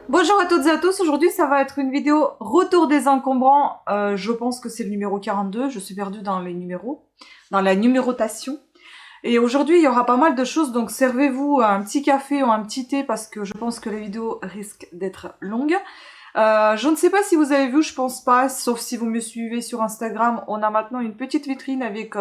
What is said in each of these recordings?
Bonjour à toutes et à tous, aujourd'hui ça va être une vidéo retour des encombrants, je pense que c'est le numéro 42, je suis perdue dans les numéros, dans la numérotation. Et aujourd'hui il y aura pas mal de choses, donc servez-vous un petit café ou un petit thé parce que je pense que les vidéos risquent d'être longues. Je ne sais pas si vous avez vu, je pense pas, sauf si vous me suivez sur Instagram, on a maintenant une petite vitrine avec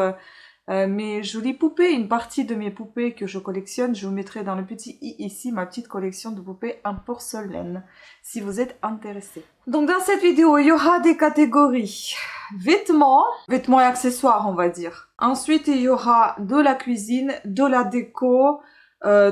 mes jolies poupées, une partie de mes poupées que je collectionne. Je vous mettrai dans le petit i ici ma petite collection de poupées en porcelaine, si vous êtes intéressés. Donc dans cette vidéo, il y aura des catégories vêtements, vêtements et accessoires on va dire. Ensuite, il y aura de la cuisine, de la déco,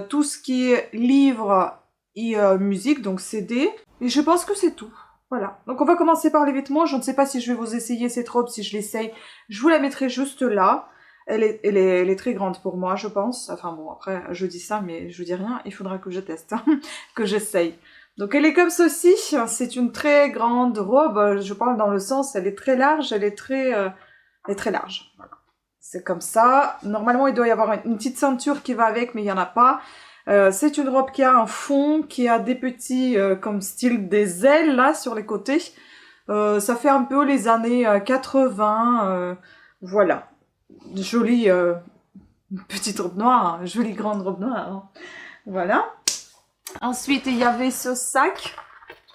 tout ce qui est livres et musique, donc CD. Et je pense que c'est tout. Voilà. Donc on va commencer par les vêtements. Je ne sais pas si je vais vous essayer cette robe. Si je l'essaye, je vous la mettrai juste là. Elle est très grande pour moi, je pense. Enfin bon, après, je dis ça, mais je dis rien. Il faudra que je teste, que j'essaye. Donc elle est comme ceci. C'est une très grande robe. Je parle dans le sens, elle est très large. Elle est très large. Voilà. C'est comme ça. Normalement, il doit y avoir une petite ceinture qui va avec, mais il n'y en a pas. C'est une robe qui a un fond, qui a des petits, comme style des ailes, là, sur les côtés. Ça fait un peu les années 80. Voilà. Jolie petite robe noire, hein, jolie grande robe noire. Hein. Voilà. Ensuite, il y avait ce sac.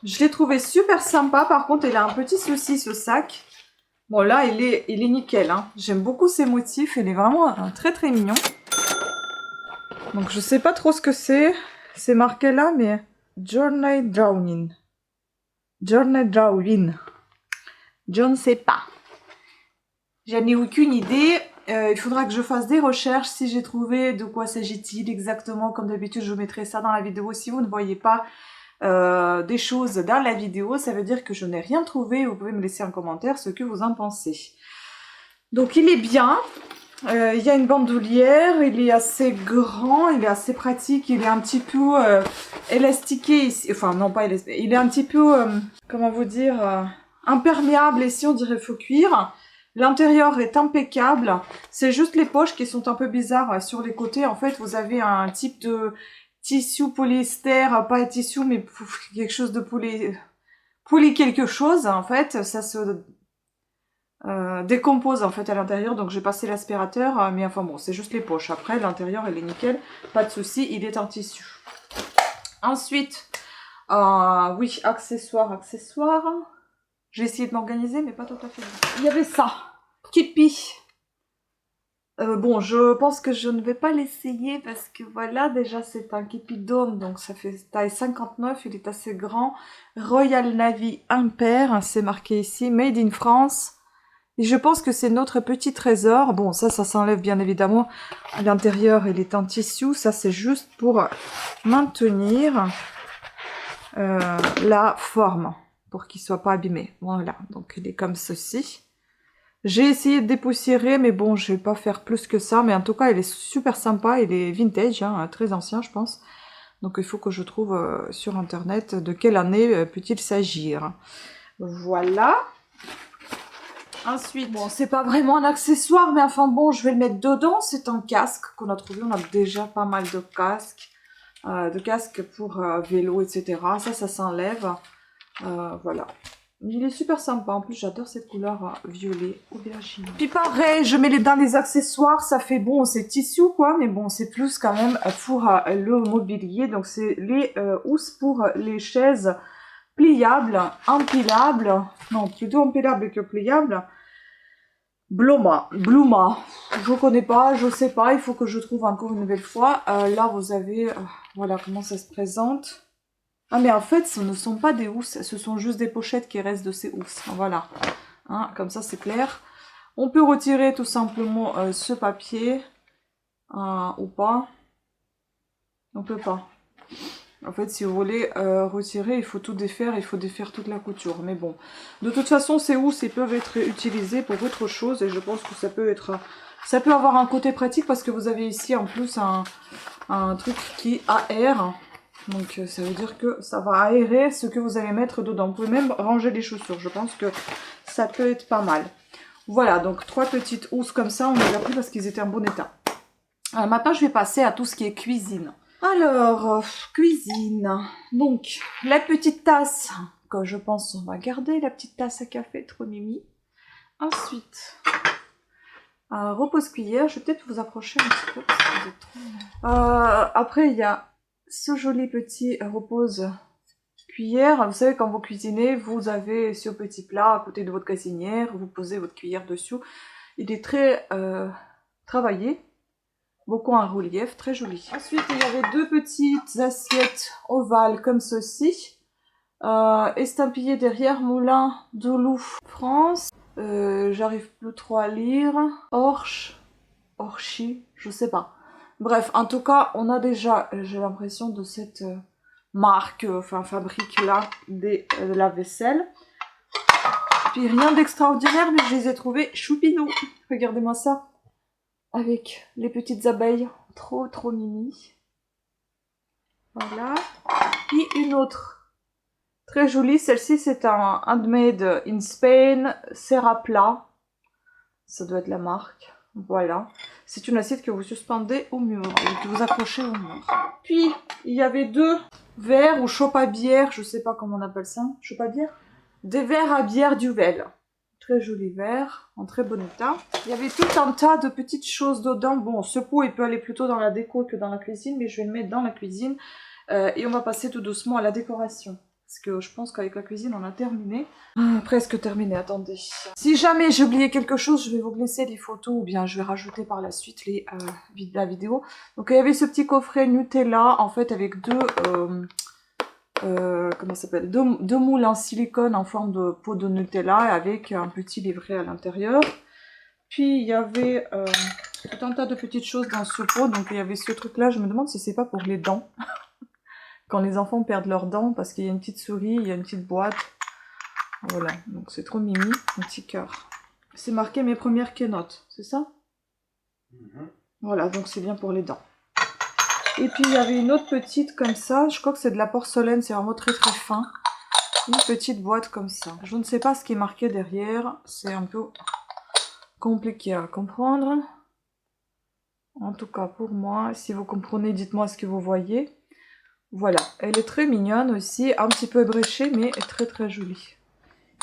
Je l'ai trouvé super sympa. Par contre, il a un petit souci, ce sac. Bon, là, il est nickel. Hein. J'aime beaucoup ces motifs. Il est vraiment très, très mignon. Donc, je sais pas trop ce que c'est. C'est marqué là, mais... Journey Drawing. Journey Drawing. Je ne sais pas. J'en ai aucune idée. Il faudra que je fasse des recherches si j'ai trouvé de quoi s'agit-il exactement. Comme d'habitude, je mettrai ça dans la vidéo. Si vous ne voyez pas des choses dans la vidéo, ça veut dire que je n'ai rien trouvé. Vous pouvez me laisser en commentaire ce que vous en pensez. Donc il est bien. Il y a une bandoulière. Il est assez grand. Il est assez pratique. Il est un petit peu élastiqué ici. Enfin, non pas élastiqué. Il est un petit peu, comment vous dire, imperméable. Ici, on dirait faux cuir. L'intérieur est impeccable, c'est juste les poches qui sont un peu bizarres sur les côtés. En fait, vous avez un type de tissu polyester, pas un tissu, mais quelque chose de poly quelque chose. En fait, ça se décompose en fait à l'intérieur. Donc j'ai passé l'aspirateur, mais enfin bon, c'est juste les poches. Après, l'intérieur il est nickel, pas de souci, il est en tissu. Ensuite, oui, accessoires. J'ai essayé de m'organiser, mais pas tout à fait bien. Il y avait ça. Képi. Bon, je pense que je ne vais pas l'essayer parce que voilà, déjà c'est un képi d'homme, donc ça fait taille 59, il est assez grand. Royal Navy Impair, c'est marqué ici, Made in France. Et je pense que c'est notre petit trésor. Bon, ça s'enlève bien évidemment. À l'intérieur, il est en tissu. Ça, c'est juste pour maintenir la forme, pour qu'il soit pas abîmé. Voilà, donc il est comme ceci. J'ai essayé de dépoussiérer, mais bon, je vais pas faire plus que ça. Mais en tout cas, il est super sympa. Il est vintage, hein, très ancien, je pense. Donc, il faut que je trouve sur Internet de quelle année peut-il s'agir. Voilà. Ensuite, bon, c'est pas vraiment un accessoire, mais enfin bon, je vais le mettre dedans. C'est un casque qu'on a trouvé. On a déjà pas mal de casques pour vélo, etc. Ça s'enlève. Voilà. Il est super sympa. En plus, j'adore cette couleur violet aubergine. Puis pareil, je mets dans les accessoires. Ça fait bon, c'est tissu quoi, mais bon, c'est plus quand même pour le mobilier. Donc, c'est les housses pour les chaises pliables, empilables. Non, plutôt empilables que pliables. Bluma. Je connais pas, je sais pas. Il faut que je trouve encore une nouvelle fois. Là, vous avez, voilà comment ça se présente. Ah mais en fait, ce ne sont pas des housses, ce sont juste des pochettes qui restent de ces housses. Voilà, hein, comme ça c'est clair. On peut retirer tout simplement ce papier, ou pas. On peut pas. En fait, si vous voulez retirer, il faut tout défaire, il faut défaire toute la couture. Mais bon, de toute façon, ces housses, ils peuvent être utilisés pour autre chose. Et je pense que ça peut avoir un côté pratique parce que vous avez ici en plus un truc qui aère. Donc ça veut dire que ça va aérer ce que vous allez mettre dedans. Vous pouvez même ranger les chaussures. Je pense que ça peut être pas mal. Voilà, donc 3 petites housses comme ça. On les a pris parce qu'ils étaient en bon état. Maintenant, je vais passer à tout ce qui est cuisine. Alors, cuisine. Donc, la petite tasse, que je pense on va garder, la petite tasse à café, trop mimi. Ensuite, repose-cuillère, je vais peut-être vous approcher un petit peu, parce que vous êtes trop... après, il y a ce joli petit repose-cuillère. Vous savez, quand vous cuisinez, vous avez ce petit plat à côté de votre cuisinière, vous posez votre cuillère dessus. Il est très travaillé. Beaucoup en relief, très joli. Ensuite, il y avait deux petites assiettes ovales comme ceci. Estampillées derrière Moulin d'Oulou, France. J'arrive plus trop à lire. Orchi, je sais pas. Bref, en tout cas, on a déjà, j'ai l'impression, de cette marque, enfin fabrique là, des lave-vaisselle. Puis rien d'extraordinaire, mais je les ai trouvés choupinous. Regardez-moi ça. Avec les petites abeilles, trop mimi. Voilà. Et une autre, très jolie, celle-ci c'est un handmade in Spain, Serrapla. Ça doit être la marque. Voilà. C'est une assiette que vous suspendez au mur, et que vous accrochez au mur. Puis, il y avait deux verres ou chopes à bière, je sais pas comment on appelle ça. Chopes à bière? Des verres à bière Duvel. Très joli verre, en très bon état. Il y avait tout un tas de petites choses dedans. Bon, ce pot, il peut aller plutôt dans la déco que dans la cuisine, mais je vais le mettre dans la cuisine. Et on va passer tout doucement à la décoration. Parce que je pense qu'avec la cuisine, on a terminé. Presque terminé, attendez. Si jamais j'ai oublié quelque chose, je vais vous laisser les photos ou bien je vais rajouter par la suite la vidéo. Donc il y avait ce petit coffret Nutella, en fait, avec comment ça s'appelle, deux moules en silicone en forme de pot de Nutella avec un petit livret à l'intérieur. Puis il y avait tout un tas de petites choses dans ce pot. Donc il y avait ce truc là, je me demande si c'est pas pour les dents. Quand les enfants perdent leurs dents, parce qu'il y a une petite souris, il y a une petite boîte. Voilà, donc c'est trop mimi, un petit cœur. C'est marqué mes premières keynotes, c'est ça? Voilà, donc c'est bien pour les dents. Et puis il y avait une autre petite comme ça, je crois que c'est de la porcelaine, c'est vraiment très fin. Une petite boîte comme ça. Je ne sais pas ce qui est marqué derrière, c'est un peu compliqué à comprendre. En tout cas pour moi, si vous comprenez, dites-moi ce que vous voyez. Voilà, elle est très mignonne aussi, un petit peu ébréchée, mais très jolie.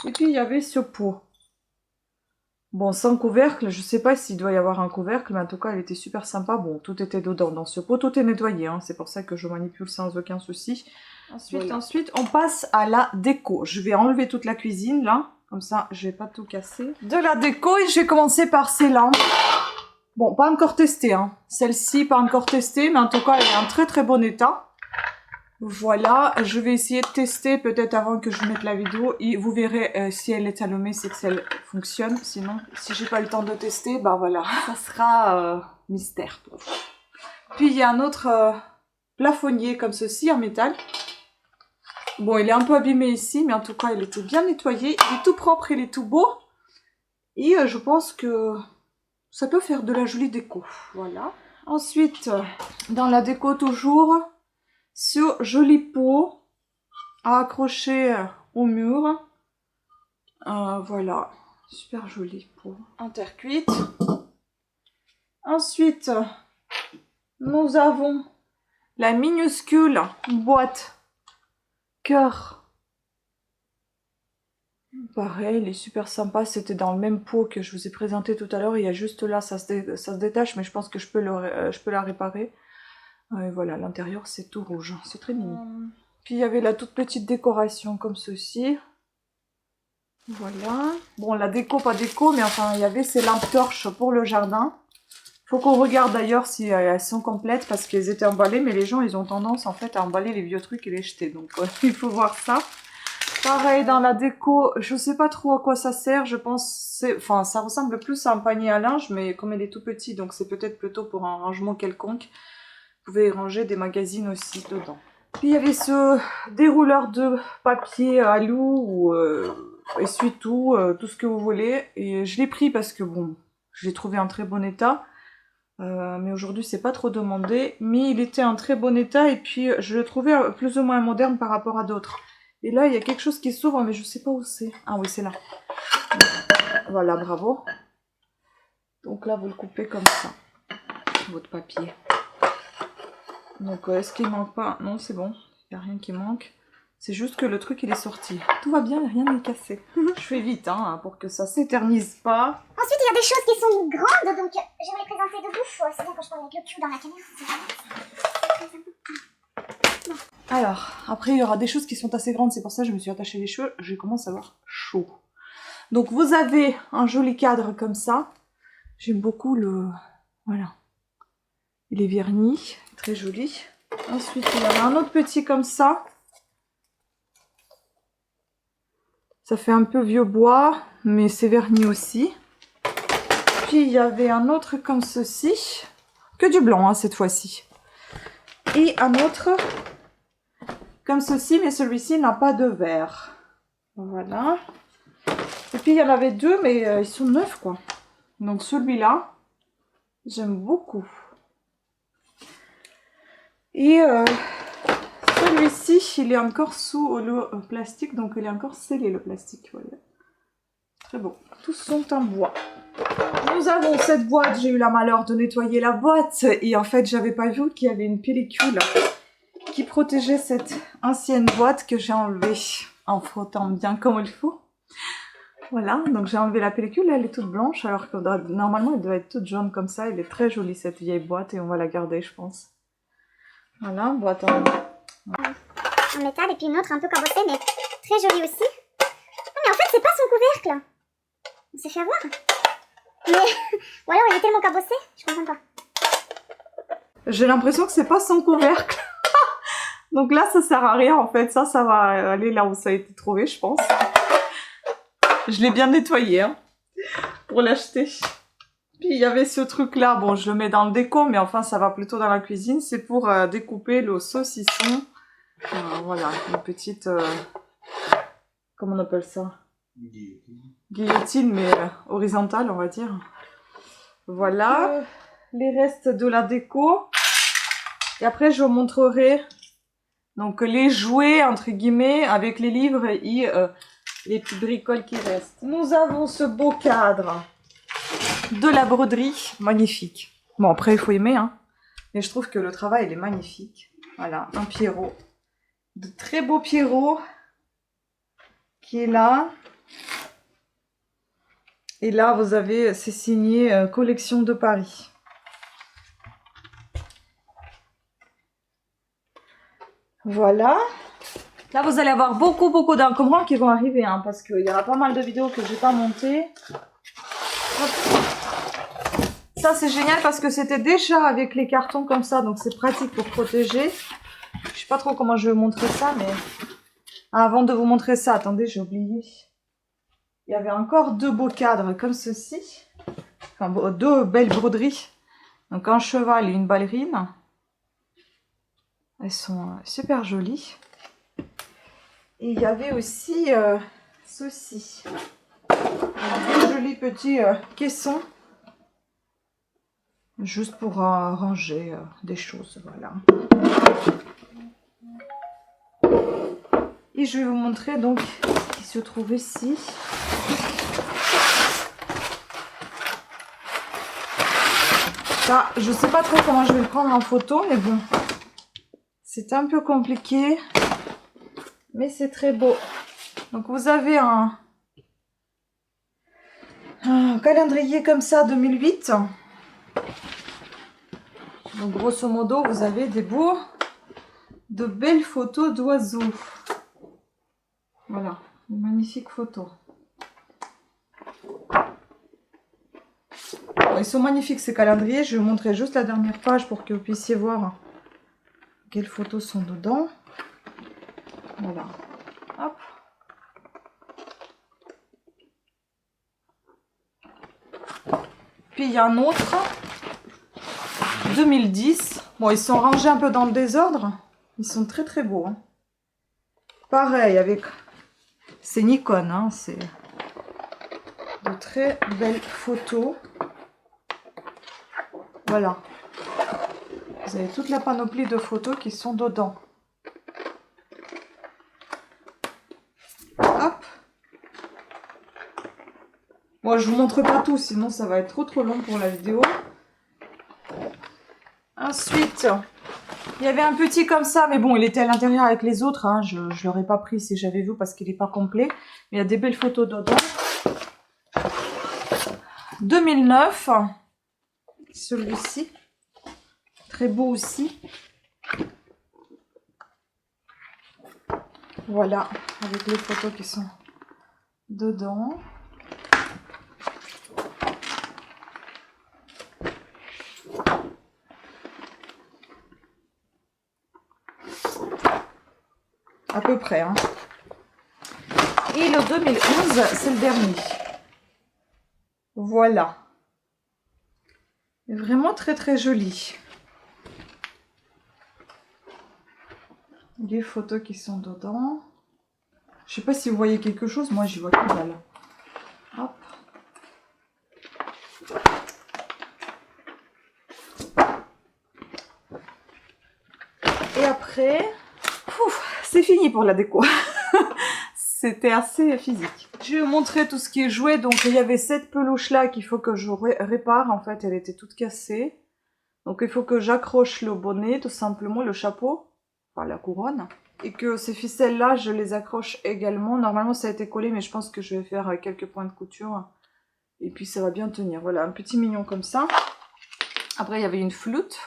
Et puis il y avait ce pot. Bon, sans couvercle, je sais pas s'il doit y avoir un couvercle, mais en tout cas, elle était super sympa. Bon, tout était dedans dans ce pot, tout est nettoyé, hein, c'est pour ça que je manipule sans aucun souci. Ensuite, on passe à la déco. Je vais enlever toute la cuisine, là, comme ça, je vais pas tout casser. De la déco, et je vais commencer par ces lampes. Bon, pas encore testée, hein. Celle-ci, pas encore testée, mais en tout cas, elle est en très bon état. Voilà, je vais essayer de tester peut-être avant que je mette la vidéo et vous verrez si elle est allumée, c'est que ça fonctionne. Sinon, si j'ai pas le temps de tester, bah voilà, ça sera mystère. Puis il y a un autre plafonnier comme ceci en métal. Bon, il est un peu abîmé ici, mais en tout cas, il était bien nettoyé. Il est tout propre, il est tout beau. Et je pense que ça peut faire de la jolie déco. Voilà. Ensuite, dans la déco toujours, ce joli pot à accrocher au mur. Voilà, super joli pot en terre cuite. Ensuite, nous avons la minuscule boîte cœur. Pareil, elle est super sympa. C'était dans le même pot que je vous ai présenté tout à l'heure. Il y a juste là, ça se détache, mais je pense que je peux la réparer. Et voilà, l'intérieur c'est tout rouge. C'est très mignon. Puis il y avait la toute petite décoration comme ceci. Voilà. Bon, la déco, pas déco, mais enfin, il y avait ces lampes torches pour le jardin. Faut qu'on regarde d'ailleurs si elles sont complètes parce qu'elles étaient emballées, mais les gens, ils ont tendance en fait à emballer les vieux trucs et les jeter. Donc, il faut voir ça. Pareil, dans la déco, je sais pas trop à quoi ça sert. Je pense, enfin, ça ressemble plus à un panier à linge, mais comme il est tout petit, donc c'est peut-être plutôt pour un rangement quelconque. Vous pouvez ranger des magazines aussi dedans. Puis il y avait ce dérouleur de papier à loup ou essuie-tout, tout ce que vous voulez. Et je l'ai pris parce que bon, je l'ai trouvé en très bon état. Mais aujourd'hui c'est pas trop demandé. Mais il était en très bon état et puis je le trouvais plus ou moins moderne par rapport à d'autres. Et là il y a quelque chose qui s'ouvre mais je sais pas où c'est. Ah oui c'est là. Voilà, bravo. Donc là vous le coupez comme ça, votre papier. Donc est-ce qu'il manque pas? Non, c'est bon, il n'y a rien qui manque. C'est juste que le truc il est sorti. Tout va bien, rien n'est cassé. Je fais vite hein, pour que ça s'éternise pas. Ensuite, il y a des choses qui sont grandes, donc je vais les présenter debout. C'est bien quand je parle avec le cul dans la caméra. Bon. Alors, après il y aura des choses qui sont assez grandes, c'est pour ça que je me suis attachée les cheveux. Je commence à avoir chaud. Donc vous avez un joli cadre comme ça. J'aime beaucoup le... Voilà. Il est verni, très joli. Ensuite, il y en a un autre petit comme ça. Ça fait un peu vieux bois, mais c'est verni aussi. Puis il y avait un autre comme ceci. Que du blanc hein, cette fois-ci. Et un autre comme ceci, mais celui-ci n'a pas de vert. Voilà. Et puis il y en avait deux, mais ils sont neufs quoi. Donc celui-là, j'aime beaucoup. Et celui-ci, il est encore sous le plastique, donc il est encore scellé le plastique. Voilà. Très beau. Tous sont en bois. Nous avons cette boîte, j'ai eu la malheur de nettoyer la boîte et en fait j'avais pas vu qu'il y avait une pellicule qui protégeait cette ancienne boîte que j'ai enlevée en frottant bien comme il faut. Voilà, donc j'ai enlevé la pellicule, elle est toute blanche alors que normalement elle doit être toute jaune comme ça. Elle est très jolie cette vieille boîte et on va la garder je pense. Voilà, boîte en métal et puis une autre un peu cabossée mais très jolie aussi. Non mais en fait c'est pas son couvercle. On s'est fait avoir. Mais ou alors il est tellement cabossé, je comprends pas. J'ai l'impression que c'est pas son couvercle. Donc là ça sert à rien en fait, ça va aller là où ça a été trouvé je pense. Je l'ai bien nettoyé hein, pour l'acheter. Puis il y avait ce truc là, bon je le mets dans le déco mais enfin ça va plutôt dans la cuisine, c'est pour découper le saucisson. Voilà, une petite, comment on appelle ça? Guillotine mais horizontale on va dire. Voilà, les restes de la déco. Et après je vous montrerai donc les jouets entre guillemets avec les livres et les petites bricoles qui restent. Nous avons ce beau cadre. De la broderie, magnifique. Bon, après, il faut aimer, hein. Mais je trouve que le travail, il est magnifique. Voilà, un Pierrot. De très beau Pierrot qui est là. Et là, vous avez, c'est signé Collection de Paris. Voilà. Là, vous allez avoir beaucoup d'encombrants qui vont arriver, hein, parce qu'il y aura pas mal de vidéos que j'ai pas montées. Hop. Ça c'est génial parce que c'était déjà avec les cartons comme ça, donc c'est pratique pour protéger. Je sais pas trop comment je vais vous montrer ça, mais avant de vous montrer ça, attendez, j'ai oublié. Il y avait encore deux beaux cadres comme ceci, enfin deux belles broderies. Donc un cheval et une ballerine. Elles sont super jolies. Et il y avait aussi ceci, un joli petit caisson. Juste pour ranger des choses, voilà. Et je vais vous montrer donc ce qui se trouve ici. Ça, je sais pas trop comment je vais le prendre en photo, mais bon. C'est un peu compliqué. Mais c'est très beau. Donc vous avez un calendrier comme ça 2008. Donc grosso modo, vous avez de belles photos d'oiseaux. Voilà, une magnifique photo. Bon, ils sont magnifiques ces calendriers. Je vais vous montrer juste la dernière page pour que vous puissiez voir quelles photos sont dedans. Voilà. Hop. Puis il y a un autre. 2010. Bon, ils sont rangés un peu dans le désordre. Ils sont très beaux. Hein. Pareil, avec... C'est Nikon, hein. C'est de très belles photos. Voilà. Vous avez toute la panoplie de photos qui sont dedans. Hop. Moi, je vous montre pas tout, sinon ça va être trop long pour la vidéo. Ensuite, Il y avait un petit comme ça, mais bon, il était à l'intérieur avec les autres. Hein. Je ne l'aurais pas pris si j'avais vu parce qu'il n'est pas complet. Mais il y a des belles photos dedans. 2009. Celui-ci. Très beau aussi. Voilà, avec les photos qui sont dedans. À peu près, hein. Et le 2011, c'est le dernier. Voilà. Vraiment très très joli. Les photos qui sont dedans. Je sais pas si vous voyez quelque chose, moi j'y vois que dalle. Hop. Et après, c'est fini pour la déco. C'était assez physique. Je vais vous montrer tout ce qui est jouet. Donc il y avait cette peluche là qu'il faut que je répare. En fait, elle était toute cassée. Donc il faut que j'accroche le bonnet, tout simplement, le chapeau, enfin la couronne. Et que ces ficelles là, je les accroche également. Normalement ça a été collé, mais je pense que je vais faire quelques points de couture. Et puis ça va bien tenir. Voilà, un petit mignon comme ça. Après il y avait une flûte.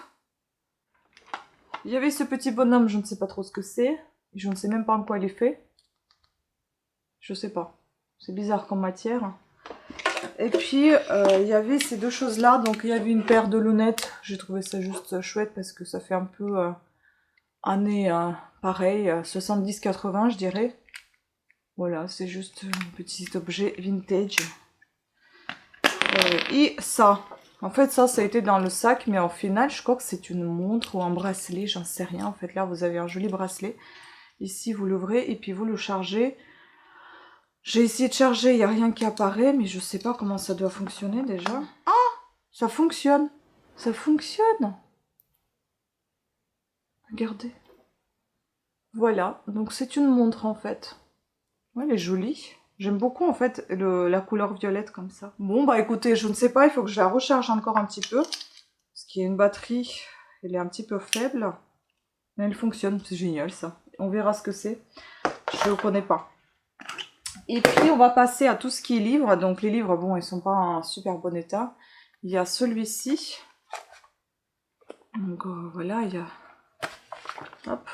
Il y avait ce petit bonhomme, je ne sais pas trop ce que c'est. Je ne sais même pas en quoi il est fait. Je sais pas. C'est bizarre comme matière. Et puis, il y avait ces deux choses-là. Donc, il y avait une paire de lunettes. J'ai trouvé ça juste chouette parce que ça fait un peu année pareil, 70-80, je dirais. Voilà, c'est juste un petit objet vintage. Et ça. En fait, ça a été dans le sac. Mais en final, je crois que c'est une montre ou un bracelet. J'en sais rien. En fait, là, vous avez un joli bracelet. Ici, vous l'ouvrez et puis vous le chargez. J'ai essayé de charger, il n'y a rien qui apparaît, mais je ne sais pas comment ça doit fonctionner déjà. Ah, ça fonctionne. Ça fonctionne. Regardez. Voilà, donc c'est une montre en fait. Ouais, elle est jolie. J'aime beaucoup en fait la couleur violette comme ça. Bon bah écoutez, je ne sais pas, il faut que je la recharge encore un petit peu. Parce qu'il y a une batterie, elle est un petit peu faible. Mais elle fonctionne, c'est génial ça. On verra ce que c'est. Je ne connais pas. Et puis on va passer à tout ce qui est livres. Donc les livres, bon, ils sont pas en super bon état. Il y a celui-ci. Donc voilà, il y a... Hop.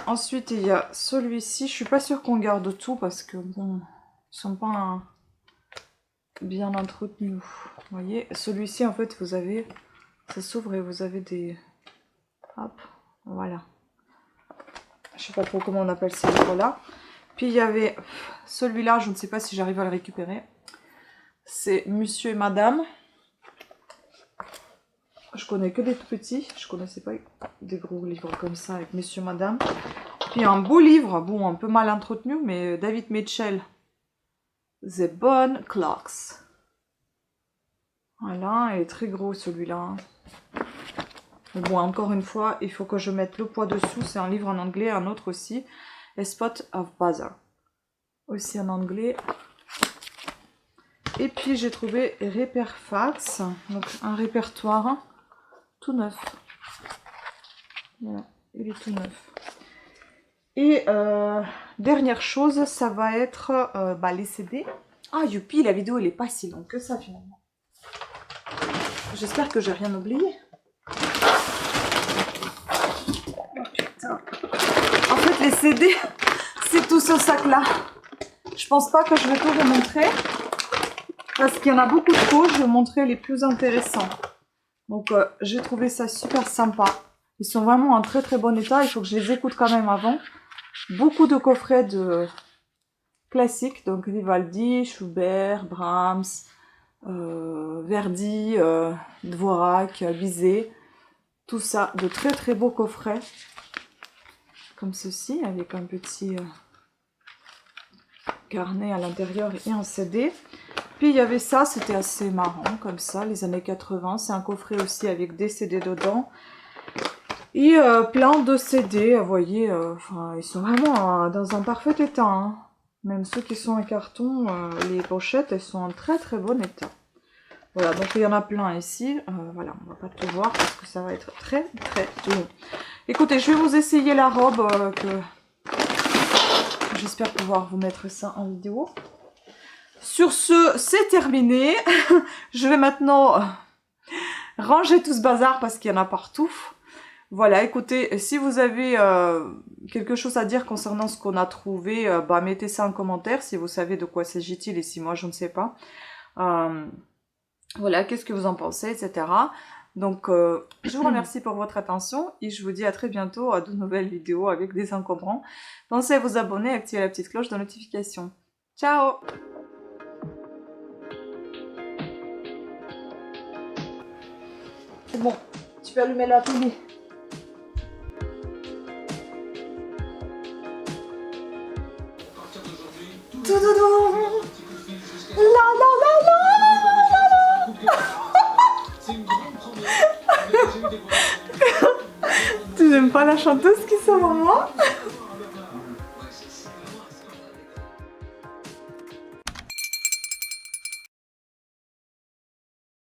Ensuite il y a celui-ci. Je suis pas sûre qu'on garde tout parce que bon, ils sont pas bien entretenus. Vous voyez, celui-ci en fait vous avez... Ça s'ouvre et vous avez des... Hop, voilà. Je sais pas trop comment on appelle ces livres-là. Puis il y avait celui-là, je ne sais pas si j'arrive à le récupérer. C'est Monsieur et Madame. Je connais que des tout petits. Je connaissais pas des gros livres comme ça avec Monsieur et Madame. Puis un beau livre, bon un peu mal entretenu, mais David Mitchell. The Bone Clocks. Voilà, il est très gros celui-là. Bon, encore une fois, il faut que je mette le poids dessous. C'est un livre en anglais, un autre aussi. A Spot of Bazaar. Aussi en anglais. Et puis j'ai trouvé Réperfax. Donc un répertoire tout neuf. Voilà, il est tout neuf. Et dernière chose, ça va être les CD. Ah youpi, la vidéo elle est pas si longue que ça finalement. J'espère que j'ai rien oublié. Oh putain. En fait les CD, c'est tout ce sac là. Je pense pas que je vais tout vous montrer. Parce qu'il y en a beaucoup trop, je vais vous montrer les plus intéressants. Donc j'ai trouvé ça super sympa. Ils sont vraiment en très très bon état, il faut que je les écoute quand même avant. Beaucoup de coffrets de classiques, donc Vivaldi, Schubert, Brahms, Verdi, Dvorak, Bizet. Tout ça, de très très beaux coffrets. Comme ceci, avec un petit carnet à l'intérieur et un CD. Puis il y avait ça, c'était assez marrant, comme ça, les années 80. C'est un coffret aussi avec des CD dedans. Et plein de CD, vous voyez, ils sont vraiment dans un parfait état. Hein. Même ceux qui sont en carton, les pochettes, elles sont en très très bon état. Voilà, donc il y en a plein ici. Voilà, on va pas tout voir parce que ça va être très très long. Écoutez, je vais vous essayer la robe que j'espère pouvoir vous mettre ça en vidéo. Sur ce, c'est terminé. Je vais maintenant ranger tout ce bazar parce qu'il y en a partout. Voilà, écoutez, si vous avez quelque chose à dire concernant ce qu'on a trouvé, bah mettez ça en commentaire si vous savez de quoi s'agit-il et si moi je ne sais pas. Voilà, qu'est-ce que vous en pensez, etc. Donc, je vous remercie pour votre attention et je vous dis à très bientôt à de nouvelles vidéos avec des encombrants. Pensez à vous abonner et activer la petite cloche de notification. Ciao! C'est bon, tu peux allumer la télé. Toudoudou. La la la la la la. Tu n'aimes pas la chanteuse qui sort en moi?